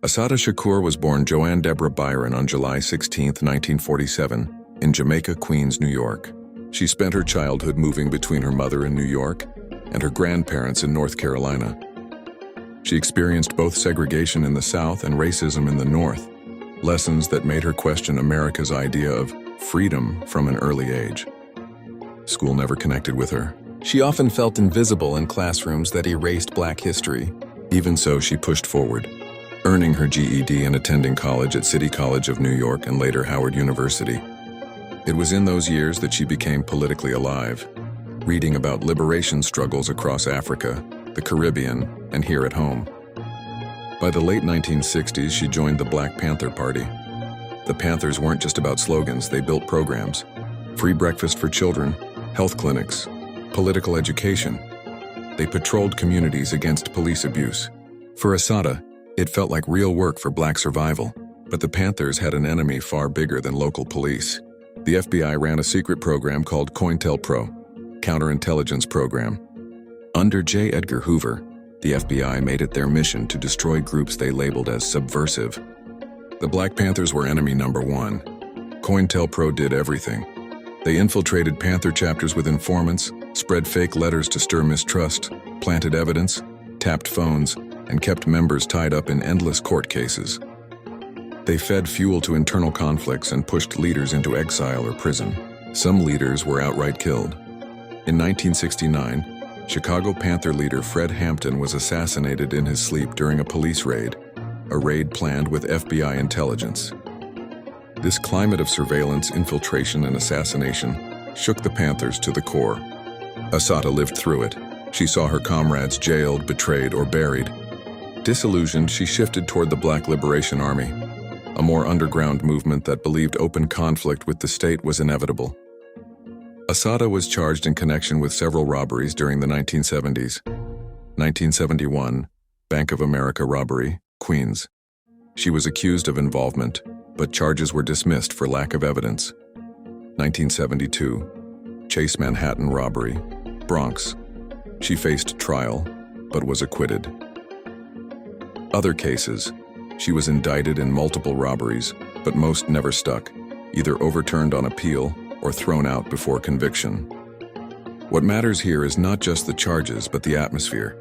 Assata Shakur was born Joanne Deborah Byron on July 16, 1947, in Jamaica, Queens, New York. She spent her childhood moving between her mother in New York and her grandparents in North Carolina. She experienced both segregation in the South and racism in the North, lessons that made her question America's idea of freedom from an early age. School never connected with her. She often felt invisible in classrooms that erased Black history. Even so, she pushed forward, earning her GED and attending college at City College of New York and later Howard University. It was in those years that she became politically alive, reading about liberation struggles across Africa, the Caribbean, and here at home. By the late 1960s, she joined the Black Panther Party. The Panthers weren't just about slogans, they built programs: free breakfast for children, health clinics, political education. They patrolled communities against police abuse. For Assata, it felt like real work for Black survival, but the Panthers had an enemy far bigger than local police. The FBI ran a secret program called COINTELPRO, Counterintelligence Program. Under J. Edgar Hoover, the FBI made it their mission to destroy groups they labeled as subversive. The Black Panthers were enemy number one. COINTELPRO did everything. They infiltrated Panther chapters with informants, spread fake letters to stir mistrust, planted evidence, tapped phones, and kept members tied up in endless court cases. They fed fuel to internal conflicts and pushed leaders into exile or prison. Some leaders were outright killed. In 1969, Chicago Panther leader Fred Hampton was assassinated in his sleep during a police raid, a raid planned with FBI intelligence. This climate of surveillance, infiltration, and assassination shook the Panthers to the core. Assata lived through it. She saw her comrades jailed, betrayed, or buried. Disillusioned, she shifted toward the Black Liberation Army, a more underground movement that believed open conflict with the state was inevitable. Assata was charged in connection with several robberies during the 1970s. 1971, Bank of America robbery, Queens. She was accused of involvement, but charges were dismissed for lack of evidence. 1972, Chase Manhattan robbery, Bronx. She faced trial, but was acquitted. Other cases. She was indicted in multiple robberies, but most never stuck, either overturned on appeal or thrown out before conviction. What matters here is not just the charges, but the atmosphere.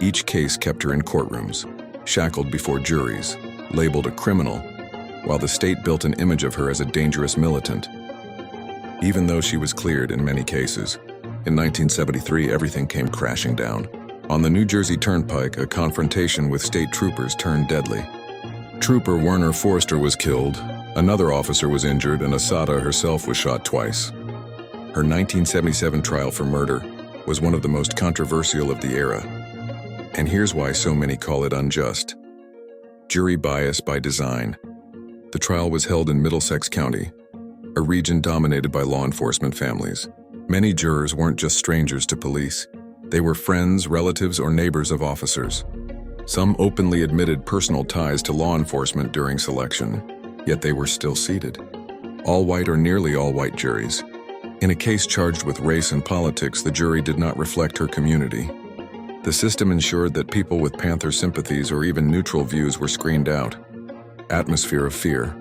Each case kept her in courtrooms, shackled before juries, labeled a criminal, while the state built an image of her as a dangerous militant. Even though she was cleared in many cases, in 1973 everything came crashing down. On the New Jersey Turnpike, a confrontation with state troopers turned deadly. Trooper Werner Forster was killed, another officer was injured, and Assata herself was shot twice. Her 1977 trial for murder was one of the most controversial of the era. And here's why so many call it unjust. Jury bias by design. The trial was held in Middlesex County, a region dominated by law enforcement families. Many jurors weren't just strangers to police. They were friends, relatives, or neighbors of officers. Some openly admitted personal ties to law enforcement during selection, yet they were still seated. All white or nearly all white juries. In a case charged with race and politics, the jury did not reflect her community. The system ensured that people with Panther sympathies or even neutral views were screened out. Atmosphere of fear.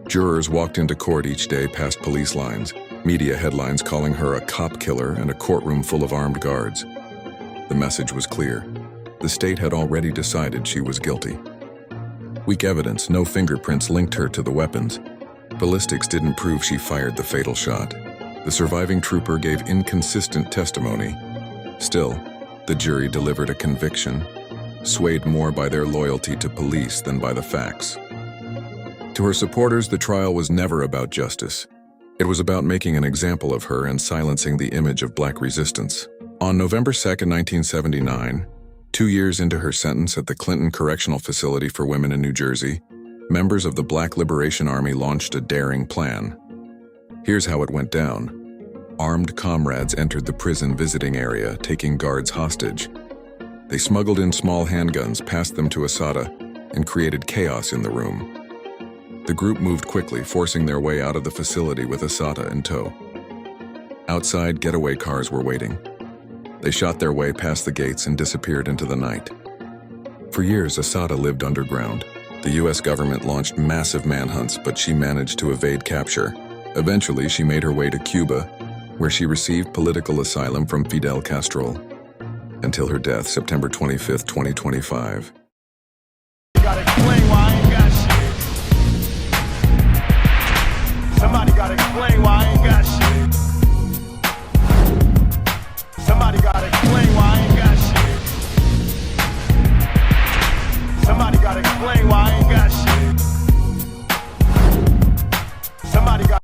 Jurors walked into court each day past police lines, media headlines calling her a cop killer, and a courtroom full of armed guards. The message was clear. The state had already decided she was guilty. Weak evidence, no fingerprints linked her to the weapons. Ballistics didn't prove she fired the fatal shot. The surviving trooper gave inconsistent testimony. Still, the jury delivered a conviction, swayed more by their loyalty to police than by the facts. To her supporters, the trial was never about justice. It was about making an example of her and silencing the image of Black resistance. On November 2, 1979, 2 years into her sentence at the Clinton Correctional Facility for Women in New Jersey, members of the Black Liberation Army launched a daring plan. Here's how it went down. Armed comrades entered the prison visiting area, taking guards hostage. They smuggled in small handguns, passed them to Assata, and created chaos in the room. The group moved quickly, forcing their way out of the facility with Assata in tow. Outside, getaway cars were waiting. They shot their way past the gates and disappeared into the night. For years, Assata lived underground, The US government launched massive manhunts, but she managed to evade capture. Eventually, she made her way to Cuba, where she received political asylum from Fidel Castro until her death, September 25, 2025. Gotta explain why I ain't got shit. Somebody gotta explain